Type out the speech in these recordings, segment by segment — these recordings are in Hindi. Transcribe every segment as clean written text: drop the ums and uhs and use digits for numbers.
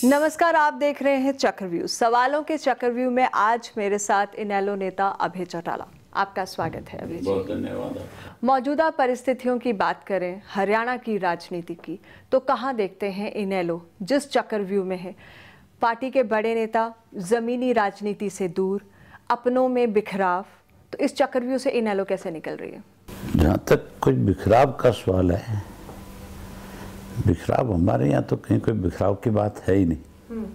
नमस्कार, आप देख रहे हैं चक्रव्यूह। सवालों के चक्रव्यूह में आज मेरे साथ इनेलो नेता अभय चौटाला। आपका स्वागत है अभय जी। बहुत धन्यवाद। मौजूदा परिस्थितियों की बात करें, हरियाणा की राजनीति की, तो कहाँ देखते हैं इनेलो जिस चक्रव्यूह में है? पार्टी के बड़े नेता जमीनी राजनीति से दूर, अपनों में बिखराव, तो इस चक्रव्यूह से इनेलो कैसे निकल रही है? जहाँ तक कोई बिखराव का सवाल है, बिखराव हमारे यहाँ तो कहीं कोई बिखराव की बात है ही नहीं।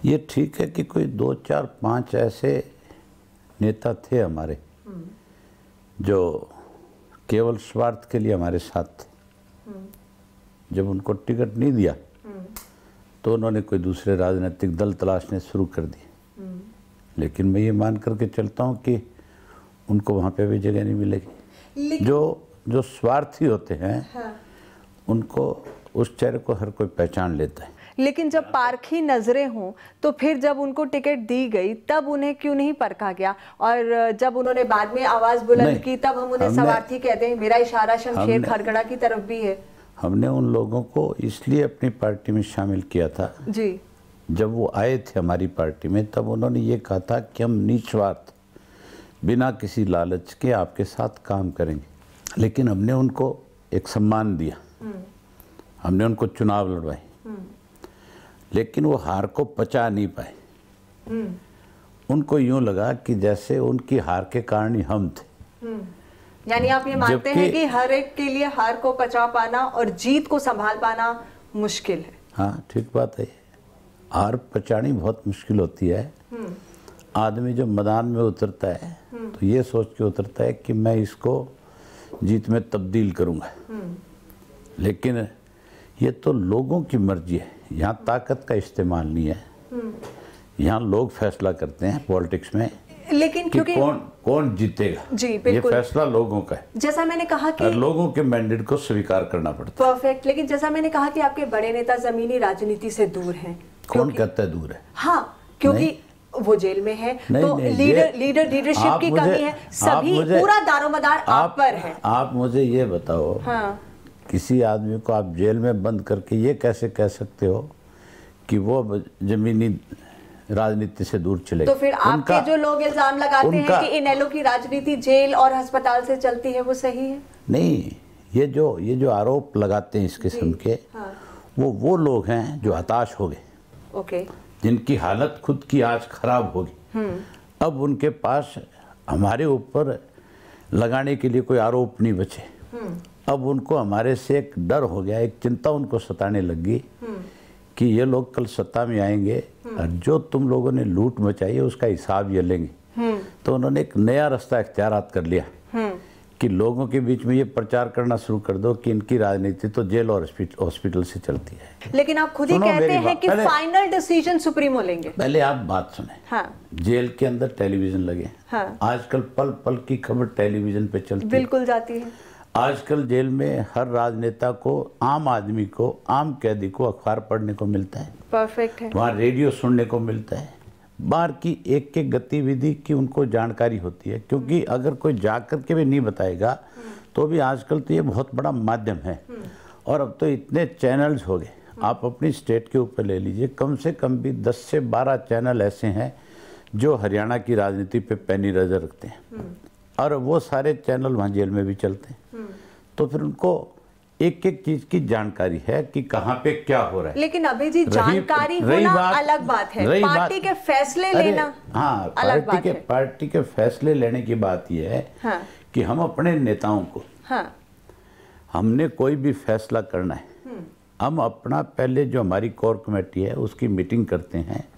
ये ठीक है कि कोई 2, 4, 5 ऐसे नेता थे हमारे जो केवल स्वार्थ के लिए हमारे साथ थे। जब उनको टिकट नहीं दिया तो उन्होंने कोई दूसरे राजनीतिक दल तलाशने शुरू कर दिए। लेकिन मैं ये मान करके चलता हूँ कि उनको वहाँ पे भी जगह नहीं मिलेगी। जो स्वार्थी होते हैं, हाँ, उनको उस चेहरे को हर कोई पहचान लेता है। लेकिन जब पारखी नजरें हों तो फिर जब उनको टिकट दी गई तब उन्हें क्यों नहीं परखा गया? और जब उन्होंने बाद में आवाज बुलंद की तब हम उन्हें स्वार्थी कहते हैं। मेरा इशारा शमशेर खरगड़ा की तरफ भी है। हमने उन लोगों को इसलिए अपनी पार्टी में शामिल किया था जी। जब वो आए थे हमारी पार्टी में, तब उन्होंने ये कहा था कि हम निस्वार्थ बिना किसी लालच के आपके साथ काम करेंगे। लेकिन हमने उनको एक सम्मान दिया, हमने उनको चुनाव लड़वाए, लेकिन वो हार को पचा नहीं पाए। उनको यूं लगा कि जैसे उनकी हार के कारण ही हम थे। यानी आप ये मानते हैं कि हर एक के लिए हार को पचा पाना और जीत को संभाल पाना मुश्किल है? हाँ, ठीक बात है। हार पचानी बहुत मुश्किल होती है। आदमी जब मैदान में उतरता है तो ये सोच के उतरता है कि मैं इसको जीत में तब्दील करूंगा। लेकिन ये तो लोगों की मर्जी है, यहाँ ताकत का इस्तेमाल नहीं है। यहाँ लोग फैसला करते हैं पॉलिटिक्स में, लेकिन कि कौन जीतेगा। जी, बिल्कुल। ये फैसला लोगों का है। जैसा मैंने कहा कि लोगों के मैंडेट को स्वीकार करना पड़ता है। परफेक्ट। लेकिन जैसा मैंने कहा कि आपके बड़े नेता जमीनी राजनीति से दूर हैं। कौन कहता है दूर है? हाँ, क्योंकि वो जेल में है, तो लीडरशिप की कमी है। सभी पूरा दारोमदार आप पर है। आप मुझे ये बताओ, हाँ, किसी आदमी को आप जेल में बंद करके ये कैसे कह सकते हो कि वो जमीनी राजनीति से दूर चले? तो फिर आपके जो लोग इल्जाम लगाते हैं कि इनेलो की राजनीति जेल और अस्पताल से चलती है, वो सही है? नहीं, ये जो आरोप लगाते हैं इस किस्म के, हाँ, वो लोग हैं जो हताश हो गए। ओके। जिनकी हालत खुद की आज खराब होगी। अब उनके पास हमारे ऊपर लगाने के लिए कोई आरोप नहीं बचे। अब उनको हमारे से एक डर हो गया, एक चिंता उनको सताने लगी कि ये लोग कल सत्ता में आएंगे और जो तुम लोगों ने लूट मचाई है उसका हिसाब ये लेंगे। तो उन्होंने एक नया रास्ता इख्तियारात कर लिया कि लोगों के बीच में ये प्रचार करना शुरू कर दो कि इनकी राजनीति तो जेल और हॉस्पिटल से चलती है। लेकिन आप खुद ही कहते हैं कि फाइनल डिसीजन सुप्रीमो लेंगे। पहले आप बात सुने। हाँ। जेल के अंदर टेलीविजन लगे। हाँ। आजकल पल पल की खबर टेलीविजन पे चलती है। बिल्कुल जाती है। आजकल जेल में हर राजनेता को, आम आदमी को, आम कैदी को अखबार पढ़ने को मिलता है। परफेक्ट है। वहाँ रेडियो सुनने को मिलता है। बाहर की एक एक गतिविधि की उनको जानकारी होती है, क्योंकि अगर कोई जाकर के भी नहीं बताएगा तो भी आजकल तो ये बहुत बड़ा माध्यम है। और अब तो इतने चैनल्स हो गए, आप अपनी स्टेट के ऊपर ले लीजिए, कम से कम भी 10 से 12 चैनल ऐसे हैं जो हरियाणा की राजनीति पे पैनी नजर रखते हैं। और वो सारे चैनल वहाँ जेल में भी चलते हैं। तो फिर उनको एक एक चीज की जानकारी है कि कहाँ पे क्या हो रहा है। लेकिन अभी जी जानकारी होना अलग बात है, पार्टी के फैसले लेना हाँ, पार्टी के फैसले लेने की बात यह है, हाँ, कि हम अपने नेताओं को, हाँ, हमने कोई भी फैसला करना है, हम अपना पहले जो हमारी कोर कमेटी है उसकी मीटिंग करते हैं।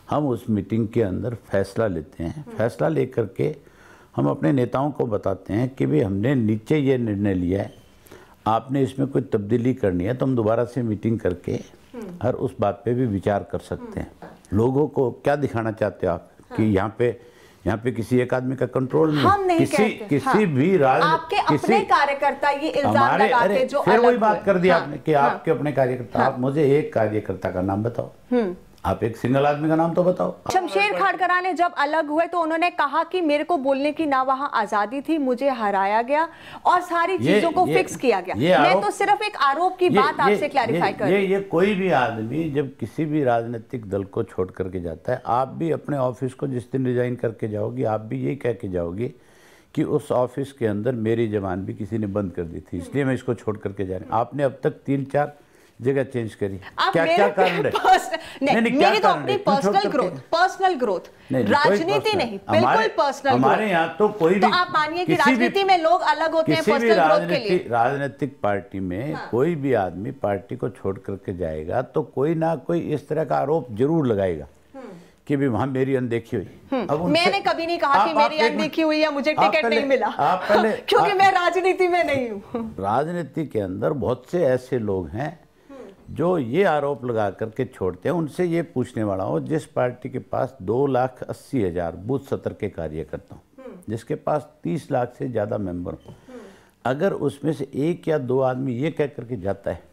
हम उस मीटिंग के अंदर फैसला लेते हैं। फैसला लेकर के हम अपने नेताओं को बताते हैं कि भाई हमने नीचे ये निर्णय लिया है, आपने इसमें कोई तब्दीली करनी है तो हम दोबारा से मीटिंग करके हर उस बात पे भी विचार कर सकते हैं। लोगों को क्या दिखाना चाहते हो आप, हाँ, कि यहाँ पे किसी एक आदमी का कंट्रोल नहीं, किसी भी आपके अपने कार्यकर्ता ये इल्जाम लगाते जो फिर वही बात कर दी आपने कि आपके अपने कार्यकर्ता। आप मुझे एक कार्यकर्ता का नाम बताओ आप एक सिंगल आदमी का नाम तो बताओ। शमशेर खाड़करा ने जब अलग हुए तो उन्होंने कहा कि मेरे को बोलने की ना वहां आजादी थी, मुझे हराया गया और सारी चीजों को फिक्स किया गया। मैं तो सिर्फ एक आरोप की बात आपसे क्लैरिफाई कर रही हूं। ये कोई भी आदमी जब किसी भी राजनीतिक दल को छोड़ करके जाता है, आप भी अपने ऑफिस को जिस दिन रिजाइन करके जाओगी, आप भी यही कह के जाओगी कि उस ऑफिस के अंदर मेरी जबान भी किसी ने बंद कर दी थी, इसलिए मैं इसको छोड़ करके जा रही हूँ। आपने अब तक 3-4 जगह चेंज करी, क्या क्या कारण है? मेरी तो अपनी पर्सनल ग्रोथ, राजनीति नहीं, बिल्कुल पर्सनल। हमारे यहाँ तो कोई भी, तो आप मानिए कि राजनीति में लोग अलग होते हैं पर्सनल ग्रोथ के लिए। राजनीतिक पार्टी में कोई भी आदमी पार्टी को छोड़ करके जाएगा तो कोई ना कोई इस तरह का आरोप जरूर लगाएगा कि भी वहां मेरी अनदेखी हुई। अब मैंने कभी नहीं कहा कि मेरी अनदेखी हुई या मुझे टिकट नहीं मिला, क्योंकि मैं राजनीति में नहीं हूँ। राजनीति के अंदर बहुत से ऐसे लोग हैं जो ये आरोप लगा करके छोड़ते हैं। उनसे ये पूछने वाला हूँ, जिस पार्टी के पास 2,80,000 बूथ सत्र के कार्यकर्ता हूँ, जिसके पास 30 लाख से ज़्यादा मेंबर हो, अगर उसमें से 1 या 2 आदमी ये कह करके जाता है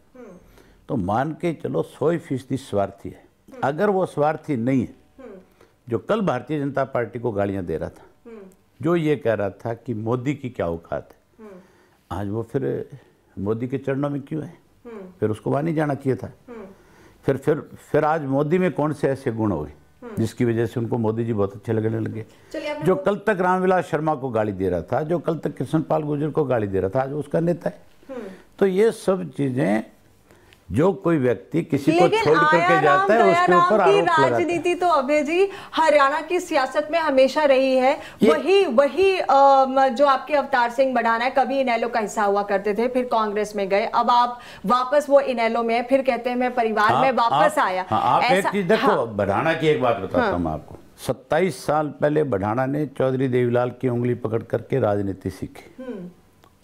तो मान के चलो 100% स्वार्थी है। अगर वो स्वार्थी नहीं है, जो कल भारतीय जनता पार्टी को गालियाँ दे रहा था, जो ये कह रहा था कि मोदी की क्या औकात है, आज वो फिर मोदी के चरणों में क्यों है? फिर उसको वहाँ नहीं जाना चाहिए था। फिर आज मोदी में कौन से ऐसे गुण हो गए जिसकी वजह से उनको मोदी जी बहुत अच्छे लगने लगे? जो कल तक रामविलास शर्मा को गाली दे रहा था, जो कल तक कृष्णपाल गुर्जर को गाली दे रहा था, आज उसका नेता है। तो ये सब चीजें, जो कोई व्यक्ति किसी को छोड़ करके जाता है उसके ऊपर आरोप लगाता है। राजनीति तो अभय जी हरियाणा की सियासत में हमेशा रही है। वही जो आपके अवतार सिंह बढ़ाना है, कभी इनेलो का हिस्सा हुआ करते थे, फिर कांग्रेस में गए, अब आप वापस वो इनेलो में, फिर कहते हैं मैं परिवार में वापस आया। आप एक चीज देखो, बढ़ाना की एक बात बताता हूँ आपको। 27 साल पहले बढ़ाना ने चौधरी देवीलाल की उंगली पकड़ करके राजनीति सीखी।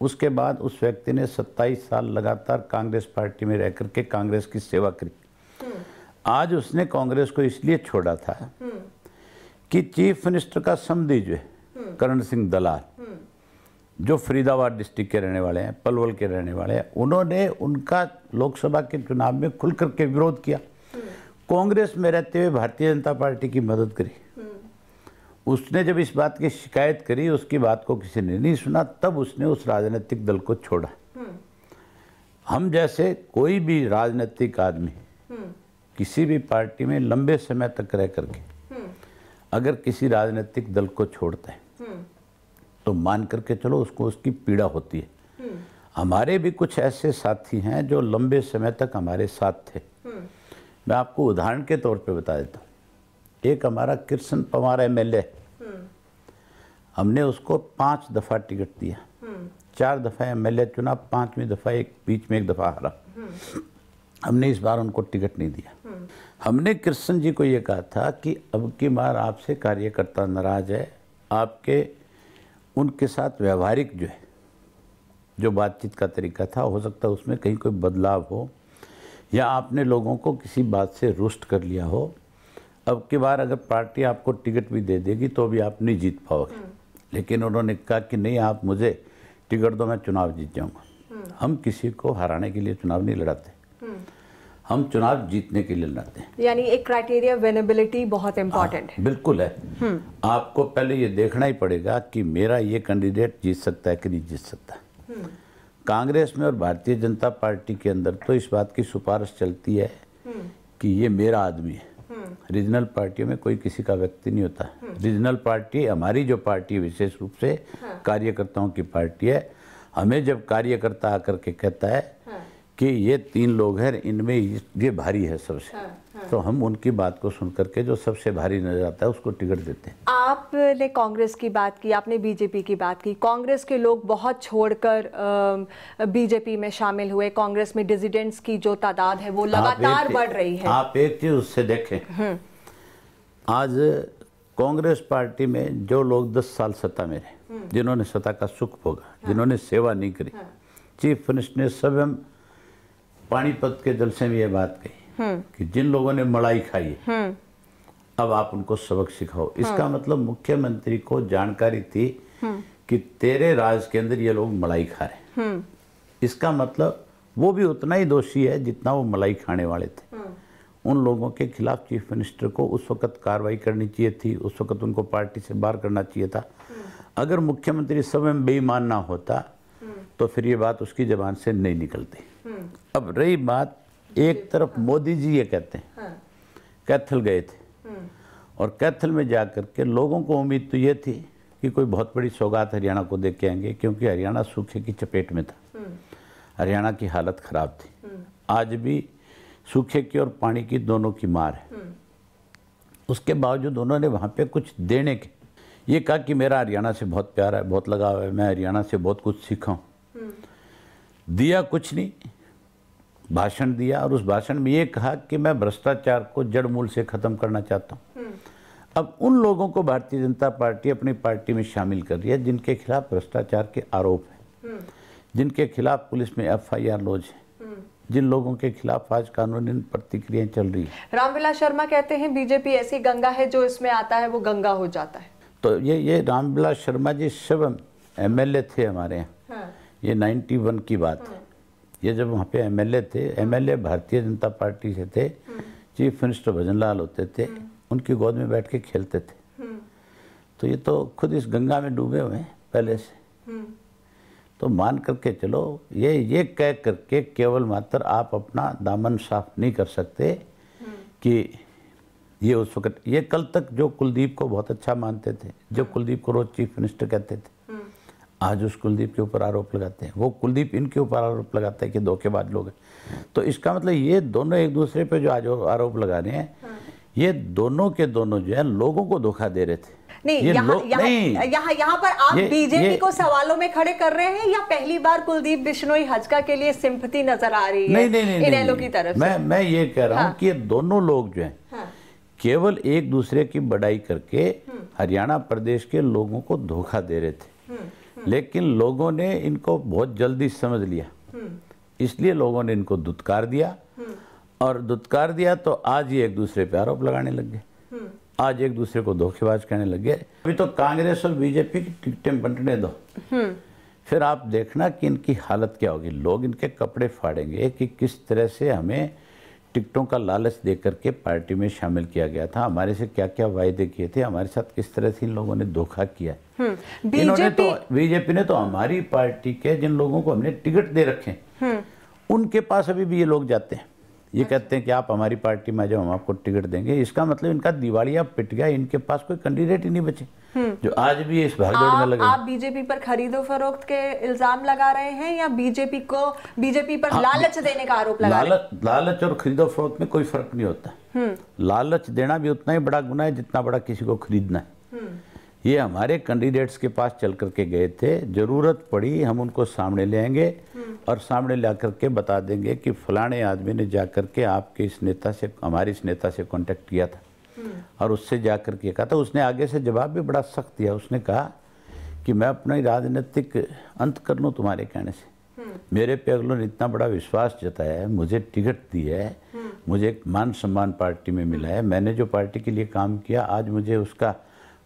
उसके बाद उस व्यक्ति ने 27 साल लगातार कांग्रेस पार्टी में रह करके कांग्रेस की सेवा करी। आज उसने कांग्रेस को इसलिए छोड़ा था कि चीफ मिनिस्टर का समधी जो है करण सिंह दलाल, जो फरीदाबाद डिस्ट्रिक्ट के रहने वाले हैं, पलवल के रहने वाले हैं, उन्होंने उनका लोकसभा के चुनाव में खुल करके विरोध किया। कांग्रेस में रहते हुए भारतीय जनता पार्टी की मदद करी। उसने जब इस बात की शिकायत करी, उसकी बात को किसी ने नहीं सुना, तब उसने उस राजनीतिक दल को छोड़ा। हम जैसे कोई भी राजनीतिक आदमी किसी भी पार्टी में लंबे समय तक रह करके अगर किसी राजनीतिक दल को छोड़ता है तो मान करके चलो उसको उसकी पीड़ा होती है। हमारे भी कुछ ऐसे साथी हैं जो लंबे समय तक हमारे साथ थे। मैं आपको उदाहरण के तौर पे बता देता हूँ। एक हमारा कृष्ण पवार एमएलए, हमने उसको 5 दफा टिकट दिया, 4 दफा एमएलए चुना, 5वीं दफा एक बीच में एक दफा हारा। हमने इस बार उनको टिकट नहीं दिया। हमने कृष्ण जी को ये कहा था कि अब की बार आपसे कार्यकर्ता नाराज है, आपके उनके साथ व्यवहारिक जो है, जो बातचीत का तरीका था, हो सकता है उसमें कहीं कोई बदलाव हो, या आपने लोगों को किसी बात से रुष्ट कर लिया हो। अब की बार अगर पार्टी आपको टिकट भी दे देगी तो भी आप नहीं जीत पाओगे। लेकिन उन्होंने कहा कि नहीं, आप मुझे टिकट दो, मैं चुनाव जीत जाऊंगा। हम किसी को हराने के लिए चुनाव नहीं लड़ाते, हम चुनाव जीतने के लिए लड़ते हैं। यानी एक क्राइटेरिया विनेबिलिटी बहुत इंपॉर्टेंट है। बिल्कुल है। आपको पहले ये देखना ही पड़ेगा कि मेरा ये कैंडिडेट जीत सकता है कि नहीं जीत सकता। कांग्रेस में और भारतीय जनता पार्टी के अंदर तो इस बात की सिफारिश चलती है कि ये मेरा आदमी है। रीजनल पार्टियों में कोई किसी का व्यक्ति नहीं होता। रीजनल पार्टी, हमारी जो पार्टी विशेष रूप से कार्यकर्ताओं की पार्टी है, हमें जब कार्यकर्ता आकर के कहता है कि ये 3 लोग हैं, इनमें ये भारी है सबसे, तो हम उनकी बात को सुन करके जो सबसे भारी नजर आता है उसको टिकट देते हैं। आपने कांग्रेस की बात की, आपने बीजेपी की बात की। कांग्रेस के लोग बहुत छोड़कर बीजेपी में शामिल हुए। कांग्रेस में डिसिडेंट्स की जो तादाद है वो लगातार बढ़ रही है। आप एक चीज उससे देखें, आज कांग्रेस पार्टी में जो लोग 10 साल सत्ता में रहे, जिन्होंने सत्ता का सुख भोगा, जिन्होंने सेवा नहीं करी, चीफ मिनिस्टर ने स्वयं पानीपत के जलसे में ये बात कही कि जिन लोगों ने मलाई खाई है अब आप उनको सबक सिखाओ। इसका मतलब मुख्यमंत्री को जानकारी थी कि तेरे राज के अंदर ये लोग मलाई खा रहे। इसका मतलब वो भी उतना ही दोषी है जितना वो मलाई खाने वाले थे। उन लोगों के खिलाफ चीफ मिनिस्टर को उस वक्त कार्रवाई करनी चाहिए थी, उस वक्त उनको पार्टी से बाहर करना चाहिए था। अगर मुख्यमंत्री स्वयं बेईमान ना होता तो फिर ये बात उसकी ज़बान से नहीं निकलती। अब रही बात, एक तरफ मोदी जी ये कहते हैं कैथल गए थे और कैथल में जा कर के लोगों को उम्मीद तो ये थी कि कोई बहुत बड़ी सौगात हरियाणा को दे के आएंगे, क्योंकि हरियाणा सूखे की चपेट में था, हरियाणा की हालत ख़राब थी। आज भी सूखे की और पानी की दोनों की मार है। उसके बावजूद उन्होंने वहाँ पे कुछ देने के ये कहा कि मेरा हरियाणा से बहुत प्यार है, बहुत लगाव है, मैं हरियाणा से बहुत कुछ सीखा हूँ। दिया कुछ नहीं, भाषण दिया और उस भाषण में ये कहा कि मैं भ्रष्टाचार को जड़ मूल से ख़त्म करना चाहता हूँ। अब उन लोगों को भारतीय जनता पार्टी अपनी पार्टी में शामिल कर रही है जिनके खिलाफ भ्रष्टाचार के आरोप हैं, जिनके खिलाफ पुलिस में FIR लॉज है, जिन लोगों के खिलाफ आज कानूनी प्रतिक्रियाएं चल रही है। रामविलास शर्मा कहते हैं बीजेपी ऐसी गंगा है जो इसमें आता है वो गंगा हो जाता है। तो ये रामविलास शर्मा जी सब MLA थे हमारे यहाँ। ये 91 की बात है। ये जब वहाँ पे MLA थे, MLA भारतीय जनता पार्टी से थे, चीफ मिनिस्टर भजन लाल होते थे, उनकी गोद में बैठ के खेलते थे। तो ये तो खुद इस गंगा में डूबे हुए हैं पहले से। तो मान करके चलो, ये कह करके केवल मात्र आप अपना दामन साफ नहीं कर सकते कि ये उस वक्त, ये कल तक जो कुलदीप को बहुत अच्छा मानते थे, जो कुलदीप को रोज चीफ मिनिस्टर कहते थे, आज उस कुलदीप के ऊपर आरोप लगाते हैं। वो कुलदीप इनके ऊपर आरोप लगाता है कि धोखेबाज लोग हैं। तो इसका मतलब ये दोनों एक दूसरे पे जो आज आरोप लगा रहे हैं, ये दोनों के दोनों जो है लोगों को धोखा दे रहे थे। नहीं, यहाँ पर आप बीजेपी को सवालों में खड़े कर रहे हैं या पहली बार कुलदीप बिश्नोई हजका के लिए सिंपैथी नजर आ रही है इनेलो की तरफ से? मैं ये कह रहा हूँ कि ये दोनों लोग जो हैं केवल एक दूसरे की बड़ाई करके हरियाणा प्रदेश के लोगों को धोखा दे रहे थे, लेकिन लोगों ने इनको बहुत जल्दी समझ लिया, इसलिए लोगों ने इनको दुत्कार दिया और दुत्कार दिया तो आज ये एक दूसरे पे आरोप लगाने लग गए, आज एक दूसरे को धोखेबाज कहने लग गए। अभी तो कांग्रेस और बीजेपी की टिकटें बंटने दो, फिर आप देखना कि इनकी हालत क्या होगी। लोग इनके कपड़े फाड़ेंगे कि किस तरह से हमें टिकटों का लालच दे करके पार्टी में शामिल किया गया था, हमारे से क्या क्या वायदे किए थे, हमारे साथ किस तरह से इन लोगों ने धोखा किया। बीजेपी ने तो हमारी पार्टी के जिन लोगों को हमने टिकट दे रखे उनके पास अभी भी ये लोग जाते हैं, ये कहते हैं कि आप हमारी पार्टी में जाओ, हम आपको टिकट देंगे। इसका मतलब इनका दिवालिया पिट गया, इनके पास कोई कैंडिडेट ही नहीं बचे जो आज भी इस भागदौड़ में लगे। आप बीजेपी पर खरीदो फरोख्त के इल्जाम लगा रहे हैं या बीजेपी पर लालच देने का आरोप लगा रहे हैं? लालच और खरीदो फरोख्त में कोई फर्क नहीं होता। लालच देना भी उतना ही बड़ा गुनाह है जितना बड़ा किसी को खरीदना है। ये हमारे कैंडिडेट्स के पास चल करके गए थे, जरूरत पड़ी हम उनको सामने ले आएंगे और सामने ला करके बता देंगे कि फलाने आदमी ने जा करके आपके इस नेता से, हमारे इस नेता से कांटेक्ट किया था और उससे जा करके कहा था। उसने आगे से जवाब भी बड़ा सख्त दिया, उसने कहा कि मैं अपना राजनीतिक अंत कर लूँ तुम्हारे कहने से। मेरे पे अगलों ने इतना बड़ा विश्वास जताया है, मुझे टिकट दी है, मुझे एक मान सम्मान पार्टी में मिला है, मैंने जो पार्टी के लिए काम किया आज मुझे उसका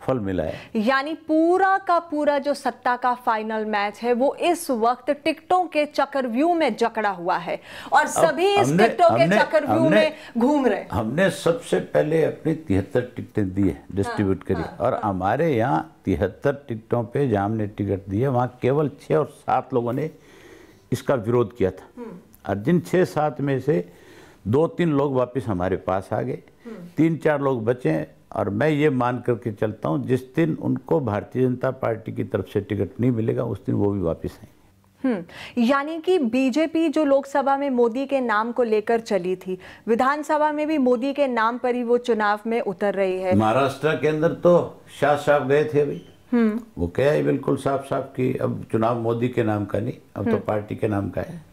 फल मिला है। यानी पूरा का पूरा जो सत्ता का फाइनल मैच है वो इस वक्त टिकटों के चक्रव्यूह में जकड़ा हुआ है और सभी इस टिकटों के चक्रव्यूह में घूम रहे। हमने सबसे पहले अपनी 73 टिकटें दी है, डिस्ट्रीब्यूट करी और हमारे यहाँ 73 टिकटों पे जहाँ हमने टिकट दी है वहाँ केवल 6 और 7 लोगों ने इसका विरोध किया था और जिन 6-7 में से 2-3 लोग वापस हमारे पास आ गए, 3-4 लोग बचे और मैं ये मान करके चलता हूँ जिस दिन उनको भारतीय जनता पार्टी की तरफ से टिकट नहीं मिलेगा उस दिन वो भी वापस आएंगे। यानी कि बीजेपी जो लोकसभा में मोदी के नाम को लेकर चली थी, विधानसभा में भी मोदी के नाम पर ही वो चुनाव में उतर रही है। महाराष्ट्र के अंदर तो शाह साहब गए थे अभी, वो क्या है बिल्कुल साफ साफ कि अब चुनाव मोदी के नाम का नहीं, अब तो पार्टी के नाम का है।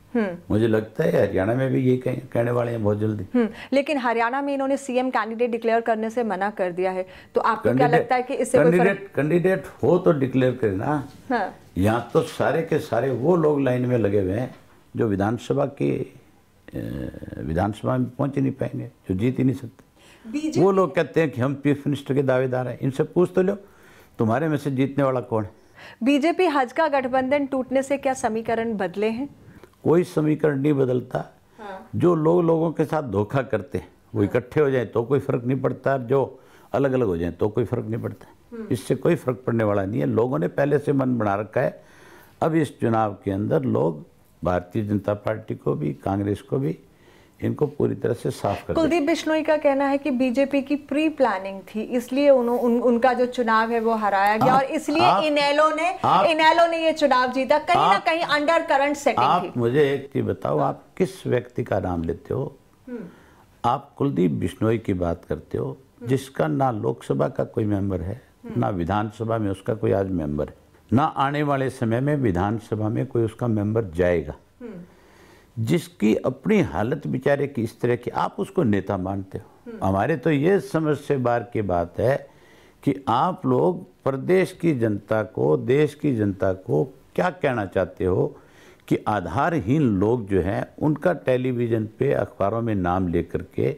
मुझे लगता है हरियाणा में भी ये कहने वाले हैं बहुत जल्दी। लेकिन हरियाणा में इन्होंने सीएम कैंडिडेट डिक्लेयर करने से मना कर दिया है, तो आपको क्या लगता है कि इससे कैंडिडेट हो तो डिक्लेयर करे ना। यहाँ तो सारे के सारे वो लोग लाइन में लगे हुए हैं जो विधानसभा में पहुंच ही नहीं पाएंगे, जो जीत ही नहीं सकते। वो लोग कहते हैं कि हम चीफ मिनिस्टर के दावेदार हैं, इनसे पूछ तो लो तुम्हारे में से जीतने वाला कौन है। बीजेपी हजका गठबंधन टूटने से क्या समीकरण बदले हैं? कोई समीकरण नहीं बदलता। जो लोग लोगों के साथ धोखा करते हैं वो इकट्ठे हो जाए तो कोई फर्क नहीं पड़ता, जो अलग अलग हो जाए तो कोई फर्क नहीं पड़ता। इससे कोई फर्क पड़ने वाला नहीं है। लोगों ने पहले से मन बना रखा है। अब इस चुनाव के अंदर लोग भारतीय जनता पार्टी को भी, कांग्रेस को भी, इनको पूरी तरह से साफ कर। कुलदीप बिश्नोई का कहना है कि बीजेपी की प्री प्लानिंग थी, इसलिए उनका जो चुनाव है वो हराया गया और इसलिए इनेलो ने ये चुनाव जीता। कहीं ना कहीं अंडर करंट सेटिंग थी। मुझे एक चीज बताओ, आप किस व्यक्ति का नाम लेते हो? आप कुलदीप बिश्नोई की बात करते हो, जिसका ना लोकसभा का कोई मेंबर है, ना विधानसभा में उसका कोई आज मेंबर है, ना आने वाले समय में विधानसभा में कोई उसका मेंबर जाएगा, जिसकी अपनी हालत बेचारे की इस तरह की, आप उसको नेता मानते हो? हमारे तो ये समझ से बाहर की बात है कि आप लोग प्रदेश की जनता को, देश की जनता को क्या कहना चाहते हो कि आधारहीन लोग जो हैं उनका टेलीविजन पे, अखबारों में नाम लेकर के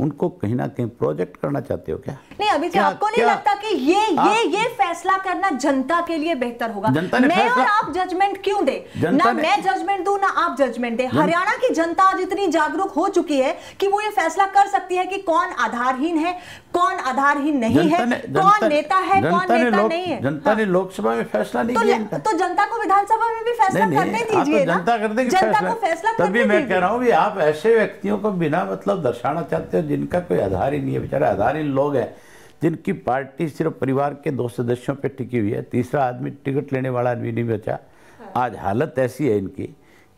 उनको कहीं ना कहीं प्रोजेक्ट करना चाहते हो क्या? नहीं, अभी क्या आपको नहीं लगता कि ये फैसला करना जनता के लिए बेहतर होगा? मैं और आप जजमेंट क्यों दे? ना मैं जजमेंट दूं ना आप जजमेंट दे। हरियाणा की जनता आज इतनी जागरूक हो चुकी है कि वो ये फैसला कर सकती है कि कौन आधारहीन है, कौन आधारहीन नहीं है, कौन नेता है, कौन नेता नहीं है। जनता ने लोकसभा में फैसला नहीं किया, तो जनता को विधानसभा में भी फैसला करने दीजिए ना। जनता कर देगी फैसला। तभी मैं कह रहा हूँ कि आप ऐसे व्यक्तियों को बिना मतलब दर्शाना चाहते हो जिनका कोई आधार ही नहीं है। बेचारे आधारहीन लोग हैं जिनकी पार्टी सिर्फ परिवार के 2 सदस्यों पे टिकी हुई है, तीसरा आदमी टिकट लेने वाला आदमी नहीं बचा। आज हालत ऐसी है इनकी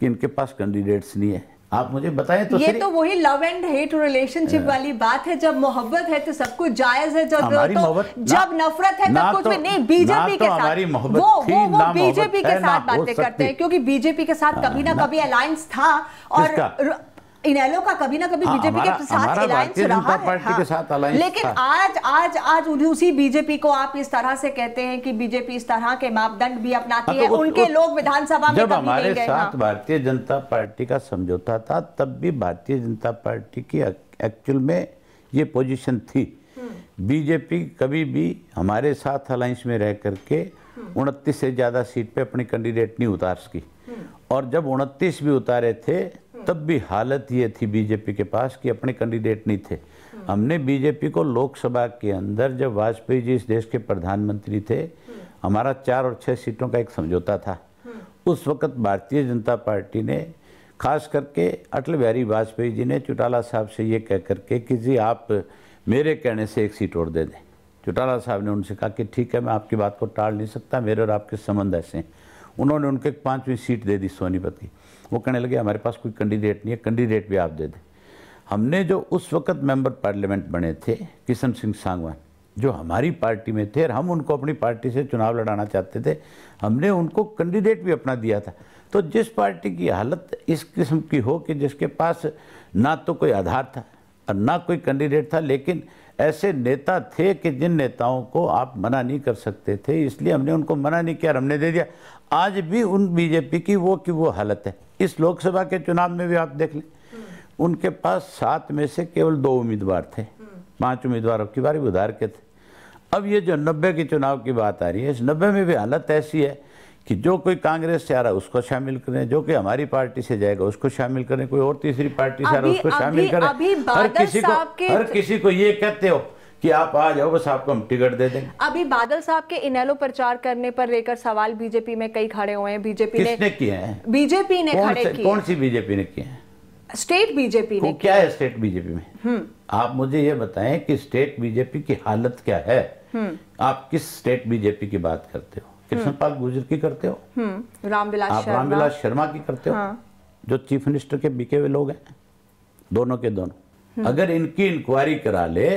कि इनके पास कैंडिडेट्स नहीं है। आप मुझे बताएं तो ये तो वही लव एंड हेट रिलेशनशिप वाली बात है। जब मोहब्बत है तो सब कुछ जायज है, जब नफरत है तब कुछ भी नहीं। बीजेपी के साथ वो बीजेपी के साथ बातें करते हैं क्योंकि बीजेपी के साथ कभी ना कभी अलायंस था और इनेलो का कभी ना कभी बीजेपी के साथ अलायंस रहा है। लेकिन आज उसी बीजेपी को आप इस तरह से कहते हैं कि बीजेपी इस तरह के मापदंड भी अपनाती है, उनके लोग विधानसभा में जब हमारे साथ भारतीय जनता पार्टी का समझौता था तब भी भारतीय जनता पार्टी की एक्चुअल में ये पोजीशन थी। बीजेपी कभी भी हमारे साथ अलायंस में रह करके 29 से ज्यादा सीट पे अपनी कैंडिडेट नहीं उतार सकी, और जब 29 भी उतारे थे तब भी हालत ये थी बीजेपी के पास कि अपने कैंडिडेट नहीं थे। हमने बीजेपी को लोकसभा के अंदर, जब वाजपेयी जी इस देश के प्रधानमंत्री थे, हमारा 4 और 6 सीटों का एक समझौता था। उस वक्त भारतीय जनता पार्टी ने, खास करके अटल बिहारी वाजपेयी जी ने चौटाला साहब से ये कह करके कि जी आप मेरे कहने से 1 सीट और दे दें। चौटाला साहब ने उनसे कहा कि ठीक है, मैं आपकी बात को टाल नहीं सकता, मेरे और आपके संबंध ऐसे हैं। उन्होंने उनके 5वीं सीट दे दी सोनीपत की। वो कहने लगे हमारे पास कोई कैंडिडेट नहीं है, कैंडिडेट भी आप दे दें। हमने जो उस वक्त मेंबर पार्लियामेंट बने थे किशन सिंह सांगवान, जो हमारी पार्टी में थे और हम उनको अपनी पार्टी से चुनाव लड़ाना चाहते थे, हमने उनको कैंडिडेट भी अपना दिया था। तो जिस पार्टी की हालत इस किस्म की हो कि जिसके पास ना तो कोई आधार था और ना कोई कैंडिडेट था, लेकिन ऐसे नेता थे कि जिन नेताओं को आप मना नहीं कर सकते थे, इसलिए हमने उनको मना नहीं किया, हमने दे दिया। आज भी उन बीजेपी की वो हालत है। इस लोकसभा के चुनाव में भी आप देख लें, उनके पास 7 में से केवल 2 उम्मीदवार थे, 5 उम्मीदवारों की बारी उधार के थे। अब ये जो 90 के चुनाव की बात आ रही है, इस 90 में भी हालत ऐसी है कि जो कोई कांग्रेस से आ रहा है उसको शामिल करें, जो कि हमारी पार्टी से जाएगा उसको शामिल करें, कोई और तीसरी पार्टी से आ रहा है उसको शामिल करें। हर किसी को ये कहते हो कि आप आ जाओ, बस आपको हम टिकट दे देंगे। अभी बादल साहब के इनेलो प्रचार करने पर लेकर सवाल बीजेपी में कई खड़े हुए हैं। किसने किए हैं? बीजेपी ने खड़े किए। कौन सी बीजेपी ने किए हैं? स्टेट बीजेपी ने। क्या है स्टेट बीजेपी में? आप मुझे ये बताएं कि स्टेट बीजेपी की हालत क्या है। आप किस स्टेट बीजेपी की बात करते हो? कृष्णपाल गुर्जर की करते हो? रामविलास शर्मा की करते हो? जो चीफ मिनिस्टर के बिके हुए लोग हैं, दोनों के दोनों। अगर इनकी इंक्वायरी करा ले,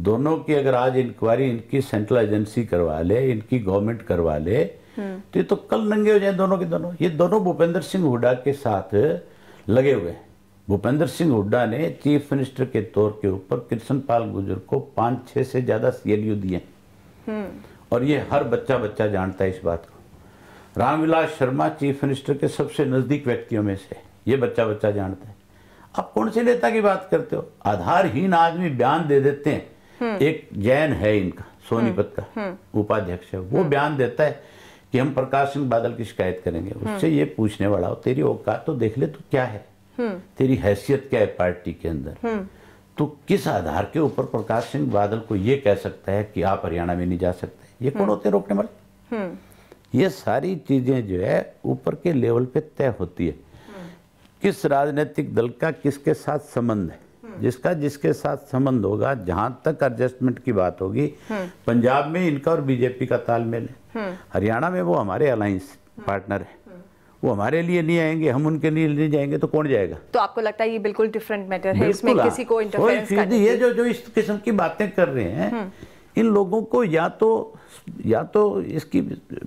दोनों की अगर आज इंक्वायरी इनकी सेंट्रल एजेंसी करवा ले, इनकी गवर्नमेंट करवा ले, तो ये तो कल नंगे हो जाए दोनों के दोनों। ये दोनों भूपेंद्र सिंह हुड्डा के साथ लगे हुए हैं। भूपेंद्र सिंह हुड्डा ने चीफ मिनिस्टर के तौर के ऊपर कृष्णपाल गुर्जर को 5-6 से ज्यादा CLU दिए, और ये हर बच्चा जानता है इस बात को। रामविलास शर्मा चीफ मिनिस्टर के सबसे नजदीक व्यक्तियों में से, ये बच्चा जानता है। आप कौन से नेता की बात करते हो? आधारहीन आदमी बयान दे देते हैं। एक जैन है इनका, सोनीपत का उपाध्यक्ष है, वो बयान देता है कि हम प्रकाश सिंह बादल की शिकायत करेंगे। उससे ये पूछने वाला हो, तेरी औकात तो देख ले, तू क्या है, तेरी हैसियत क्या है पार्टी के अंदर? तो किस आधार के ऊपर प्रकाश सिंह बादल को ये कह सकता है कि आप हरियाणा में नहीं जा सकते? ये कौन होते हैं रोकने वाले? ये सारी चीजें जो है ऊपर के लेवल पे तय होती है। किस राजनीतिक दल का किसके साथ संबंध है, जिसका जिसके साथ संबंध होगा, जहां तक एडजस्टमेंट की बात होगी, पंजाब में इनका और बीजेपी का तालमेल है, हरियाणा में वो हमारे अलायंस पार्टनर है, वो हमारे लिए नहीं आएंगे, हम उनके लिए नहीं जाएंगे, तो कौन जाएगा? तो आपको लगता है ये बिल्कुल डिफरेंट मैटर है, इसमें किसी को इंटरफेरेंस करने ये जो इस किस्म की बातें कर रहे हैं, इन लोगों को या तो इसकी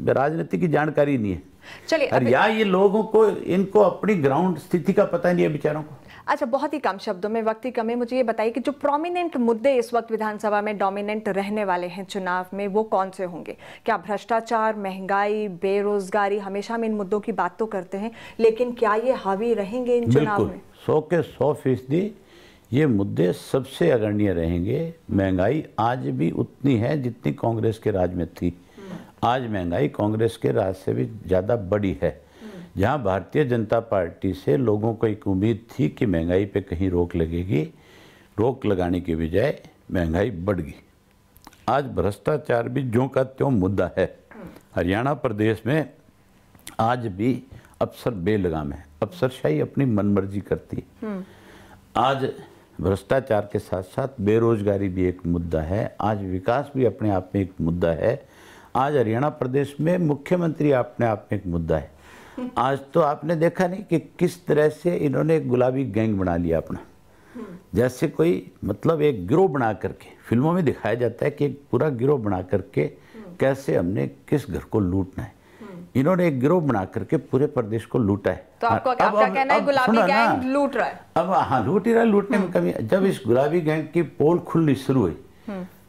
राजनीति की जानकारी नहीं है, चलिए, और या ये लोगों को इनको अपनी ग्राउंड स्थिति का पता नहीं है बेचारों को। अच्छा, बहुत ही कम शब्दों में, वक्त ही कम है, मुझे ये बताइए कि जो प्रोमिनेंट मुद्दे इस वक्त विधानसभा में डोमिनेंट रहने वाले हैं चुनाव में, वो कौन से होंगे? क्या भ्रष्टाचार, महंगाई, बेरोजगारी? हमेशा हम इन मुद्दों की बात तो करते हैं, लेकिन क्या ये हावी रहेंगे इन चुनाव में? 100 के 100% ये मुद्दे सबसे अग्रणीय रहेंगे। महंगाई आज भी उतनी है जितनी कांग्रेस के राज में थी। आज महंगाई कांग्रेस के राज से भी ज़्यादा बड़ी है। जहां भारतीय जनता पार्टी से लोगों को एक उम्मीद थी कि महंगाई पे कहीं रोक लगेगी, रोक लगाने की बजाय महंगाई बढ़ गई। आज भ्रष्टाचार भी ज्यों का त्यों मुद्दा है। हरियाणा प्रदेश में आज भी अफसर बेलगाम है, अफसरशाही अपनी मनमर्जी करती है। आज भ्रष्टाचार के साथ साथ बेरोजगारी भी एक मुद्दा है। आज विकास भी अपने आप में एक मुद्दा है। आज हरियाणा प्रदेश में मुख्यमंत्री अपने आप में एक मुद्दा है। आज तो आपने देखा नहीं कि किस तरह से इन्होंने एक गुलाबी गैंग बना लिया अपना, जैसे कोई मतलब एक गिरोह बना करके, फिल्मों में दिखाया जाता है कि एक पूरा गिरोह बना करके कैसे हमने किस घर को लूटना है। इन्होंने एक गिरोह बना करके पूरे प्रदेश को लूटा है। तो आपका कहना है गुलाबी गैंग लूट रहा है? अब हाँ, लूट ही रहा है, लूटने में कमी। जब इस गुलाबी गैंग की पोल खुलनी शुरू हुई,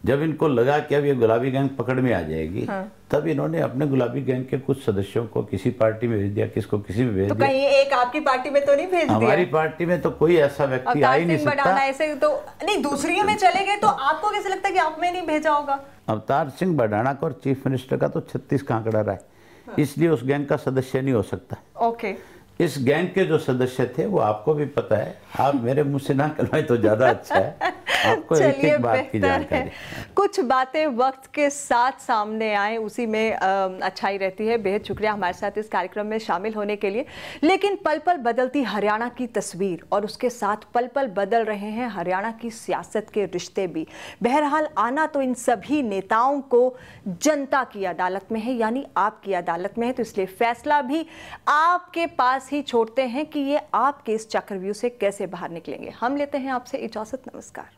जब इनको लगा कि अब ये गुलाबी गैंग पकड़ में आ जाएगी, तब इन्होंने अपने गुलाबी गैंग के कुछ सदस्यों को किसी पार्टी में भेज दिया, किसको किसी में भेज दिया। तो कहीं एक आपकी पार्टी में तो नहीं भेज दिया? हमारी पार्टी में तो कोई ऐसा व्यक्ति आ ही नहीं सकता। ऐसे तो नहीं, दूसरी में चले गए, तो आपको कैसे लगता है कि आप में नहीं भेजा होगा? अवतार सिंह भडाना का और चीफ मिनिस्टर का तो 36 का आंकड़ा रहा है, इसलिए उस गैंग का सदस्य नहीं हो सकता। ओके, इस गैंग के जो सदस्य थे वो आपको भी पता है, आप मेरे मुंह से ना करवाएं तो ज्यादा अच्छा है। आपको एक बात की जानकारी। कुछ बातें वक्त के साथ सामने आए, उसी में अच्छाई रहती है। बेहद शुक्रिया हमारे साथ इस कार्यक्रम में शामिल होने के लिए। लेकिन पल पल बदलती हरियाणा की तस्वीर और उसके साथ पल पल बदल रहे हैं हरियाणा की सियासत के रिश्ते भी। बहरहाल आना तो इन सभी नेताओं को जनता की अदालत में है, यानी आपकी अदालत में है, तो इसलिए फैसला भी आपके पास ही छोड़ते हैं कि ये आपके इस चक्रव्यूह से कैसे बाहर निकलेंगे। हम लेते हैं आपसे इजाजत। नमस्कार।